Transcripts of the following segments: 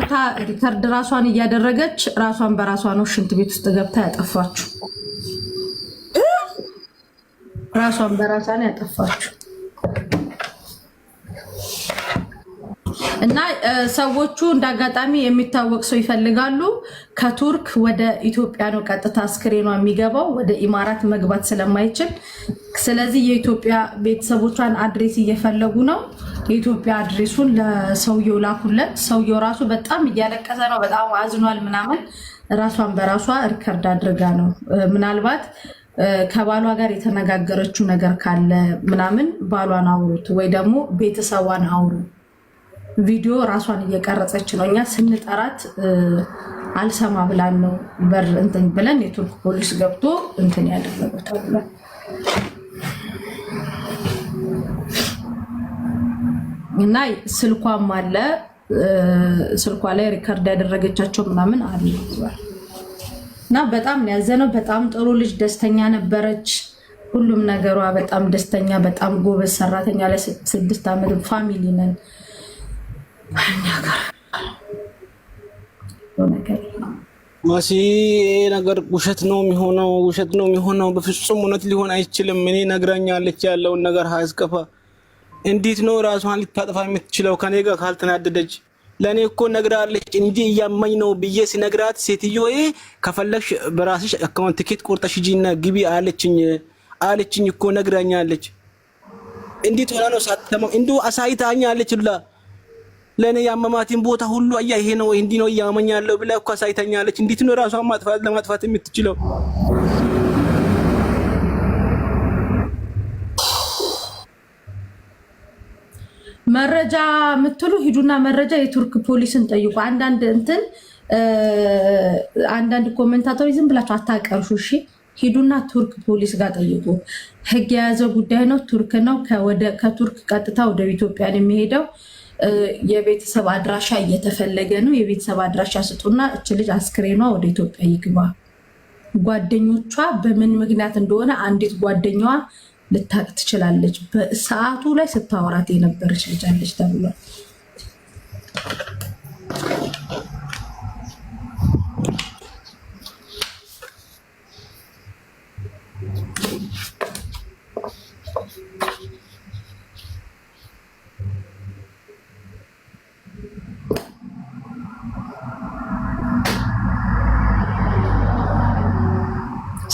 ቀጥታ ሪከርድ ራሷን እያደረገች ራሷን በራሷ ነው ሽንት ቤት ውስጥ ገብታ ያጠፋችሁ። ራሷን በራሷ ነው ያጠፋችሁ። እና ሰዎቹ እንዳጋጣሚ የሚታወቅ ሰው ይፈልጋሉ። ከቱርክ ወደ ኢትዮጵያ ነው ቀጥታ አስክሬኗ የሚገባው፣ ወደ ኢማራት መግባት ስለማይችል። ስለዚህ የኢትዮጵያ ቤተሰቦቿን አድሬስ እየፈለጉ ነው። የኢትዮጵያ አድሬሱን ለሰውየው ላኩለት። ሰውየው ራሱ በጣም እያለቀሰ ነው፣ በጣም አዝኗል ምናምን። ራሷን በራሷ ሪከርድ አድርጋ ነው። ምናልባት ከባሏ ጋር የተነጋገረችው ነገር ካለ ምናምን ባሏን አውሩት፣ ወይ ደግሞ ቤተሰቧን አውሩ። ቪዲዮ ራሷን እየቀረጸች ነው። እኛ ስንጠራት አልሰማ ብላን ነው በር እንትን ብለን የቱርክ ፖሊስ ገብቶ እንትን ያደረገው ተብሏል። እና ስልኳም አለ፣ ስልኳ ላይ ሪከርድ ያደረገቻቸው ምናምን አለ። እና በጣም ያዘነው። በጣም ጥሩ ልጅ፣ ደስተኛ ነበረች። ሁሉም ነገሯ በጣም ደስተኛ፣ በጣም ጎበዝ ሰራተኛ። ለ6 ዓመት ፋሚሊ ነን። ማሲ ነገር ውሸት ነው የሚሆነው፣ ውሸት ነው የሚሆነው። በፍጹም እውነት ሊሆን አይችልም። እኔ ነግራኛለች ያለውን ነገር ሀስከፋ። እንዴት ነው ራሷን ልታጠፋ የምትችለው ከኔ ጋር ካልተናደደች? ለእኔ እኮ ነግራለች እንጂ እያመኝ ነው ብዬ ሲነግራት ሴትዮዬ ከፈለግሽ በራስሽ አካውንት ትኬት ቆርጠሽ ሂጂና ግቢ አለችኝ እኮ ነግራኛለች። እንዴት ሆና ነው ሳትተማም እንዲሁ አሳይታኛለች ሁላ ለኔ ያመማቲን ቦታ ሁሉ አያ ይሄ ነው እንዲ ነው ያመኛለው ብላ እኮ ሳይተኛለች። እንዴት ነው ራሷን ለማጥፋት የምትችለው? መረጃ የምትሉ ሂዱና መረጃ የቱርክ ፖሊስን ጠይቁ። አንዳንድ ኮሜንታተሮች ዝም ብላችሁ አታቀርሹ። እሺ ሂዱና ቱርክ ፖሊስ ጋር ጠይቁ። ህግ የያዘ ጉዳይ ነው። ቱርክ ነው። ከቱርክ ቀጥታ ወደ ኢትዮጵያ የሚሄደው። የቤተሰብ አድራሻ እየተፈለገ ነው። የቤተሰብ አድራሻ ስጡና እች ልጅ አስክሬኗ ወደ ኢትዮጵያ ይግባ። ጓደኞቿ በምን ምክንያት እንደሆነ አንዲት ጓደኛዋ ልታቅ ትችላለች። በሰዓቱ ላይ ስታወራት የነበረች ልጅ አለች ተብሏል።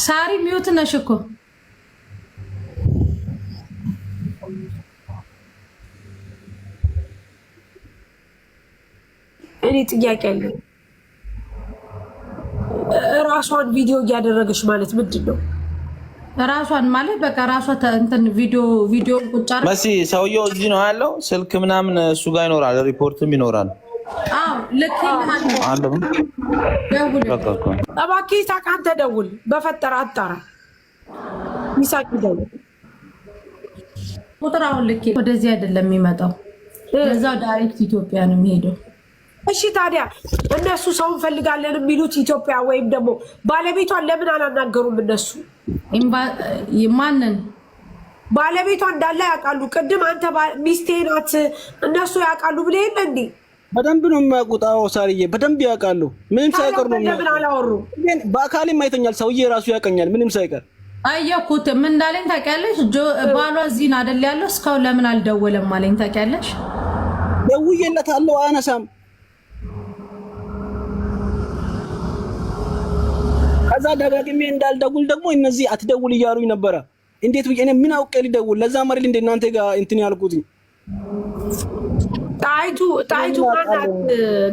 ሳሪ ሚውት ነሽ እኮ። እኔ ጥያቄ አለኝ። ራሷን ቪዲዮ እያደረገች ማለት ምንድን ነው? ራሷን ማለት በቃ ራሷ እንትን ቪዲዮ ቁጭ አድርጋ መሲ ሰውየው እዚህ ነው ያለው። ስልክ ምናምን እሱ ጋር ይኖራል፣ ሪፖርትም ይኖራል። አዎ ልክ አንዱ ደውል፣ እባክህ ይሳቅ፣ አንተ ደውል፣ በፈጠረ አጣራ። ይሳቅ ደውል፣ ቁጥር አሁን ልክ ወደዚህ አይደለም የሚመጣው፣ ለዛው ዳይሬክት ኢትዮጵያ ነው የሚሄደው። እሺ ታዲያ እነሱ ሰው እንፈልጋለን የሚሉት ኢትዮጵያ ወይም ደግሞ ባለቤቷን ለምን አላናገሩም? እነሱ ማንን ባለቤቷ እንዳለ ያውቃሉ። ቅድም አንተ ሚስቴ ናት እነሱ ያውቃሉ ብለህ የለ እንዴ? በደንብ ነው የሚያውቁት። አዎ ሳርዬ በደንብ ያውቃሉ። ምንም ሳይቀር ነው ለምን አላወሩ? በአካልም አይተኛል ሰውዬ ራሱ ያቀኛል ምንም ሳይቀር። አየኩት። ምን እንዳለኝ ታውቂያለሽ? ባሏ እዚህ ነው አይደል ያለው? እስካሁን ለምን አልደወለም አለኝ። ታውቂያለሽ? ደውዬለታለሁ አያነሳም። ከዛ ደጋግሜ እንዳልደውል ደግሞ እነዚህ አትደውል እያሉኝ ነበረ። እንዴት ብዬ እኔ ምን አውቄ ልደውል? ለዛ ማሪል እንደ እናንተ ጋር እንትን ያልኩት ጣይቱ ማናት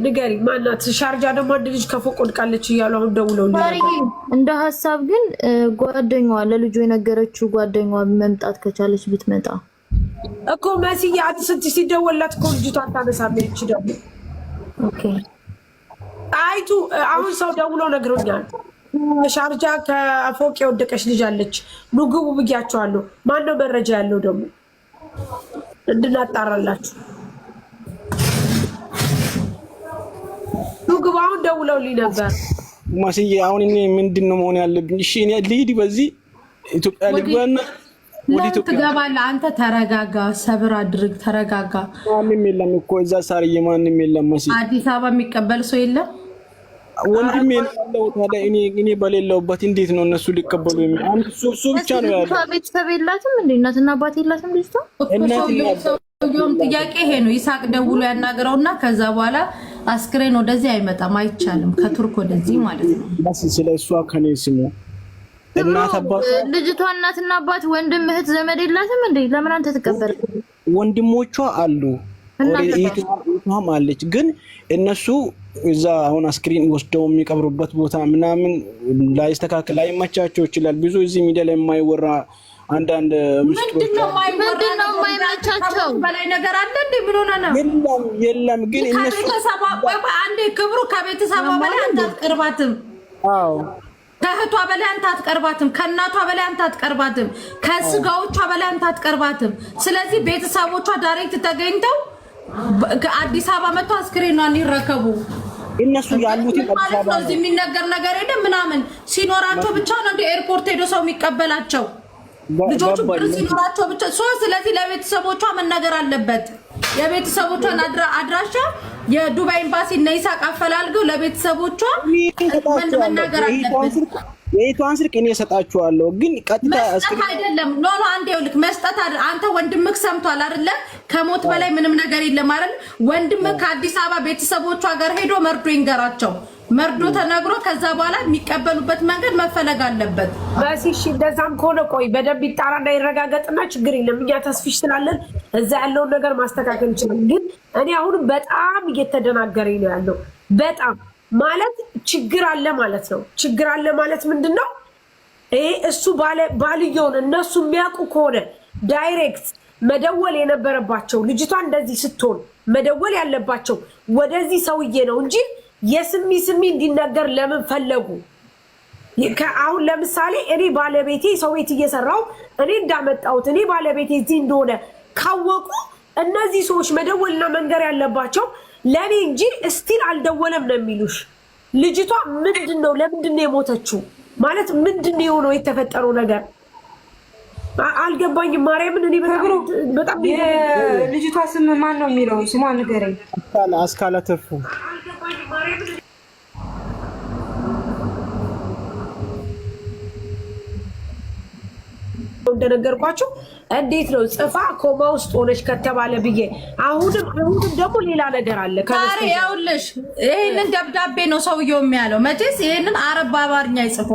ንገሪ፣ ማናት? ሻርጃ ደግሞ አንድ ልጅ ከፎቅ ወድቃለች እያሉ አሁን ደውለው እንደ ሀሳብ ግን ጓደኛዋ ለልጁ የነገረችው ጓደኛዋ መምጣት ከቻለች ብትመጣ እኮ መስዬ አትስንት ሲደወላት እኮ ልጅቷ አታነሳለች። ደግሞ ኦኬ ጣይቱ አሁን ሰው ደውለው ነግሮኛል። ሻርጃ ከፎቅ የወደቀች ልጅ አለች፣ ኑ ግቡ ብያቸዋለሁ። ማነው መረጃ ያለው ደግሞ እንድናጣራላችሁ? ኑ ግቡ። አሁን ደውለውልኝ ነበር ማስዬ። አሁን እኔ ምንድን ነው መሆን ያለብኝ? እሺ እኔ ልሂድ በዚህ ኢትዮጵያ ልግባና ለምን ትገባለህ አንተ? ተረጋጋ፣ ሰብር አድርግ፣ ተረጋጋ። ማንም የለም እኮ እዛ ሳርዬ፣ ማንም የለም። መሲ አዲስ አበባ የሚቀበል ሰው የለም። ወንድሜ ያለው ታዲያ እኔ በሌለውበት እንዴት ነው እነሱ ሊቀበሉ? አንድ እሱ ብቻ ነው ያለው። ቤተሰብ የላትም እንዴ? እናትና አባት የላትም ልጅቷ? ሰውየውም ጥያቄ ይሄ ነው። ይሳቅ ደውሎ ያናገረውና ከዛ በኋላ አስክሬን ወደዚህ አይመጣም፣ አይቻልም። ከቱርክ ወደዚህ ማለት ነው። ስለ እሷ ከኔ ስሙ እናት አባት ልጅቷ እናትና አባት ወንድም እህት ዘመድ የላትም እንዴ? ለምን አንተ ተቀበል? ወንድሞቿ አሉ እህቷም አለች። ግን እነሱ እዛ አሁን አስክሬን ወስደው የሚቀብሩበት ቦታ ምናምን ላይስተካከል ላይመቻቸው ይችላል። ብዙ እዚህ ሚዲያ ላይ የማይወራ አንዳንድ ምስጢሮች ምንድነው የማይመቻቸው? በላይ ነገር አለ እንዴ? ምን ሆነ ነው? የለም ግን እነሱ አንዴ ክብሩ ከቤተሰቧ በላይ አንተ አትቀርባትም። አዎ ከእህቷ በላይ አንተ አትቀርባትም። ከእናቷ በላይ አንተ አትቀርባትም። ከስጋዎቿ በላይ አንተ አትቀርባትም። ስለዚህ ቤተሰቦቿ ዳይሬክት ተገኝተው አዲስ አበባ መጥተው አስክሬኗን ይረከቡ። እነሱ ያሉት አዲስ አበባ እዚህ የሚነገር ነገር የለም ምናምን ሲኖራቸው ብቻ ነው እንደ ኤርፖርት ሄዶ ሰው የሚቀበላቸው ልጆቹ ብር ሲኖራቸው ብቻ። ስለዚህ ለቤተሰቦቿ መነገር አለበት። የቤተሰቦቿን አድራሻ የዱባይ ኤምባሲ እና ይሳቅ አፈላልገው ለቤተሰቦቿ መናገር አለበት። የኢትዮጵያን ስልክ እኔ እሰጣችኋለሁ፣ ግን ቀጥታ አይደለም። ኖ አንዴ ይልክ መስጠት አንተ ወንድምክ ሰምቷል አይደለ? ከሞት በላይ ምንም ነገር የለም አይደል? ወንድምክ ከአዲስ አበባ ቤተሰቦቿ ጋር ሄዶ መርዶ ይንገራቸው። መርዶ ተነግሮ ከዛ በኋላ የሚቀበሉበት መንገድ መፈለግ አለበት። በሲሽ እንደዛም ከሆነ ቆይ በደንብ ይጣራና ይረጋገጥና ችግር የለም። እኛ ተስፊሽ ስላለን እዛ ያለውን ነገር ማስተካከል እንችላለን። ግን እኔ አሁንም በጣም እየተደናገረኝ ነው ያለው። በጣም ማለት ችግር አለ ማለት ነው። ችግር አለ ማለት ምንድነው? ይሄ እሱ ባልየውን እነሱ የሚያውቁ ከሆነ ዳይሬክት መደወል የነበረባቸው ልጅቷ እንደዚህ ስትሆን መደወል ያለባቸው ወደዚህ ሰውዬ ነው እንጂ የስሚ እንዲነገር ለምን ፈለጉ? አሁን ለምሳሌ እኔ ባለቤቴ ሰው ቤት እየሰራው እኔ እንዳመጣሁት እኔ ባለቤቴ እዚህ እንደሆነ ካወቁ እነዚህ ሰዎች መደወልና መንገር ያለባቸው ለኔ እንጂ እስቲል አልደወለም ነው የሚሉሽ። ልጅቷ ምንድነው ለምንድነው የሞተችው? ማለት ምንድነው የሆነው የተፈጠረው ነገር አልገባኝም። ማርያምን እኔ በጣም ልጅቷ ስም ማን ነው የሚለው? ስሟን ንገረኝ። አስካለ ተፉ እንደነገርኳችሁ እንዴት ነው ጽፋ ኮማ ውስጥ ሆነች ከተባለ ብዬ አሁንም ደግሞ ሌላ ነገር አለ። ካሬ ያውልሽ ይሄንን ደብዳቤ ነው ሰውየው የሚያለው። መቼስ ይሄንን አረብ በአማርኛ ይጽፎ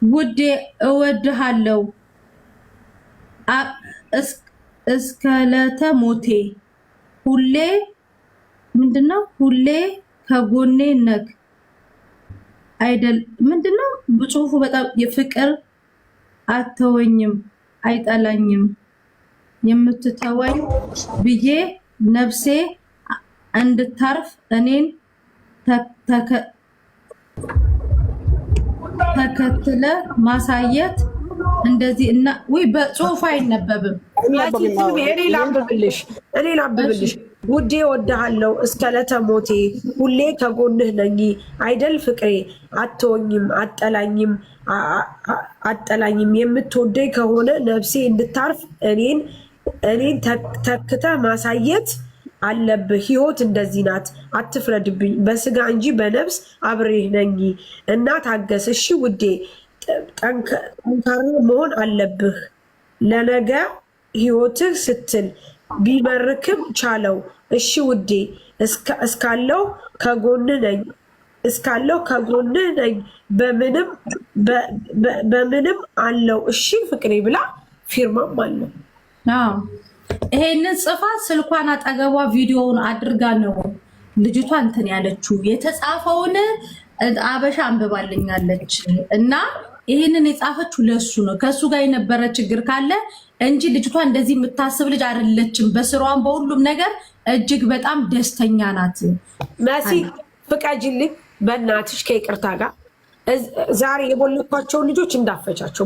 ውዴ እወድሃለሁ እስከለተ ሞቴ ሁሌ ምንድነው ሁሌ ከጎኔ ነክ አይደል ምንድነው በጽሁፉ በጣም የፍቅር አተወኝም አይጠላኝም የምትተወኝ ብዬ ነፍሴ እንድታርፍ እኔን ተከትለ ማሳየት እንደዚህ እና ወይ በጽሁፍ አይነበብም። እኔ ላንብብልሽ ውዴ ወድሃለሁ እስከለተ ሞቴ ሁሌ ከጎንህ ነኝ አይደል ፍቅሬ አትወኝም አጠላኝም የምትወደኝ ከሆነ ነፍሴ እንድታርፍ እኔን ተክተ ማሳየት አለብህ። ህይወት እንደዚህ ናት፣ አትፍረድብኝ። በስጋ እንጂ በነፍስ አብሬህ ነኝ እና ታገስ እሺ ውዴ። ጠንካራ መሆን አለብህ ለነገ ህይወትህ ስትል ቢመርክም ቻለው እሺ ውዴ። እስካለው ከጎንህ ነኝ በምንም አለው እሺ ፍቅሬ ብላ ፊርማም አለው። ይሄንን ጽፋ ስልኳን አጠገቧ ቪዲዮውን አድርጋ ነው ልጅቷ እንትን ያለችው። የተጻፈውን አበሻ አንብባልኛለች እና ይሄንን የጻፈችው ለሱ ነው። ከሱ ጋር የነበረ ችግር ካለ እንጂ ልጅቷ እንደዚህ የምታስብ ልጅ አይደለችም። በስራዋም በሁሉም ነገር እጅግ በጣም ደስተኛ ናት። መሲ ፍቃጅልኝ በእናትሽ ከይቅርታ ጋር ዛሬ የቦለኳቸውን ልጆች እንዳፈቻቸው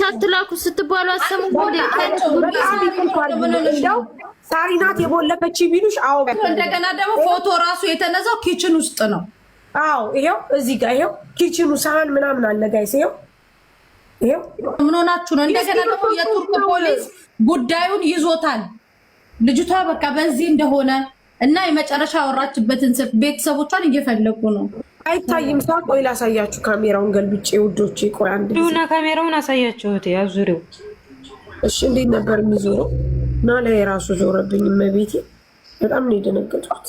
ሳትላኩ ስትባሉ አሰሙ ሳሪ ናት የቦለከች ቢሉሽ አዎ። እንደገና ደግሞ ፎቶ ራሱ የተነሳው ኪችን ውስጥ ነው። አዎ ይሄው እዚህ ጋር ይሄው ኪችኑ ሳህን ምናምን አለ ጋይስ። ይሄው ምን ሆናችሁ ነው? እንደገና ደግሞ የቱርክ ፖሊስ ጉዳዩን ይዞታል። ልጅቷ በቃ በዚህ እንደሆነ እና የመጨረሻ አወራችበትን ስልክ ቤተሰቦቿን እየፈለጉ ነው። አይታይም። ሰው ቆይ ላሳያችሁ፣ ካሜራውን ገልብጬ ውዶቼ። ቆይ አንዴ ዱና ካሜራውን አሳያችሁት። ያዙሪው እሺ፣ እንዴት ነበር የሚዞረው? እና ላይ ራሱ ዞረብኝ። መቤቴ በጣም ነው የደነገጥኩት።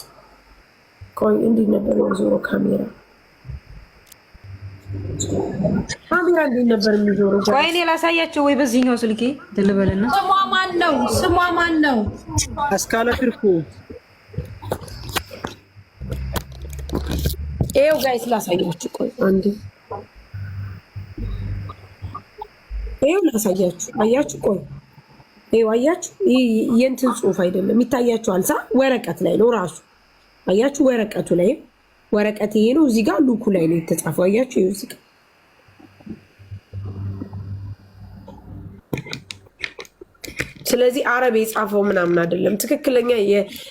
ቆይ እንዴት ነበር የሚዞረው ካሜራ? እንዴት ነበር የሚዞረው? ቆይ እኔ ላሳያቸው ወይ በዚህኛው ስልኬ ትልበልና። ስሟ ማን ነው? ስሟ ማን ነው? አስካለ ፍርኩ። ይኸው ጋይስ ላሳያችሁ። ቆይ አንዴ ይኸው ላሳያችሁ። አያችሁ? ቆይ ይኸው አያችሁ? የእንትን ጽሑፍ አይደለም ይታያችኋል። ወረቀት ላይ ነው ራሱ። አያችሁ? ወረቀቱ ላይ ወረቀት ይሄ ነው። እዚህ ጋር ሉኩ ላይ ነው የተጻፈው። አያችሁ? ይኸው እዚህ ጋር ስለዚህ አረብ የጻፈው ምናምን አይደለም። ትክክለኛ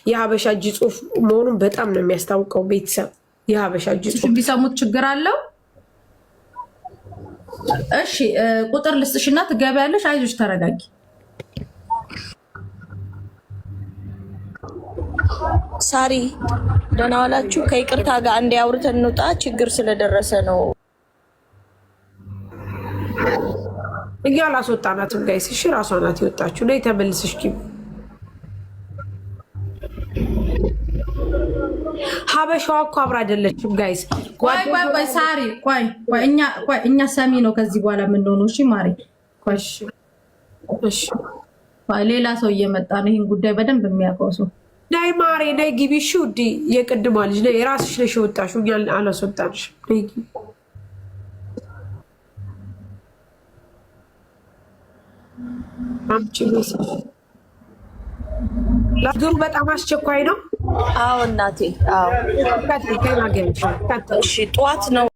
የሀበሻ እጅ ጽሑፍ መሆኑን በጣም ነው የሚያስታውቀው። ቤተሰብ የሀበሻ እጅ ጽሑፍ ቢሰሙት ችግር አለው? እሺ ቁጥር ልስጥሽና ትገቢያለሽ። አይዞሽ ተረጋጊ። ሳሪ ደህና ዋላችሁ? ከይቅርታ ጋር አንዴ አውርተን እንውጣ፣ ችግር ስለደረሰ ነው። እኛ አላስወጣናትም ጋይስ። እሺ ራሷ ናት የወጣችሁ። ነይ ተመልሰሽ ግቢ። ሀበሻዋ እኮ አብራ አይደለችም ጋይስ። ቆይ ሳሪ፣ ቆይ እኛ ሰሚ ነው ከዚህ በኋላ የምንሆነው። እሺ ማሪ፣ ቆይ እሺ። ሌላ ሰው እየመጣ ነው ይህን ጉዳይ በደንብ የሚያውቀው ሰው። ነይ ማሬ፣ ነይ ግቢ። እሺ ውዴ፣ የቅድሟ ልጅ ነይ። የራስሽ ነሽ የወጣሽው፣ እኛ አላስወጣንሽም። ነይ ግቢ። ለግሩ በጣም አስቸኳይ ነው። አዎ እናቴ፣ አዎ። እሺ ጠዋት ነው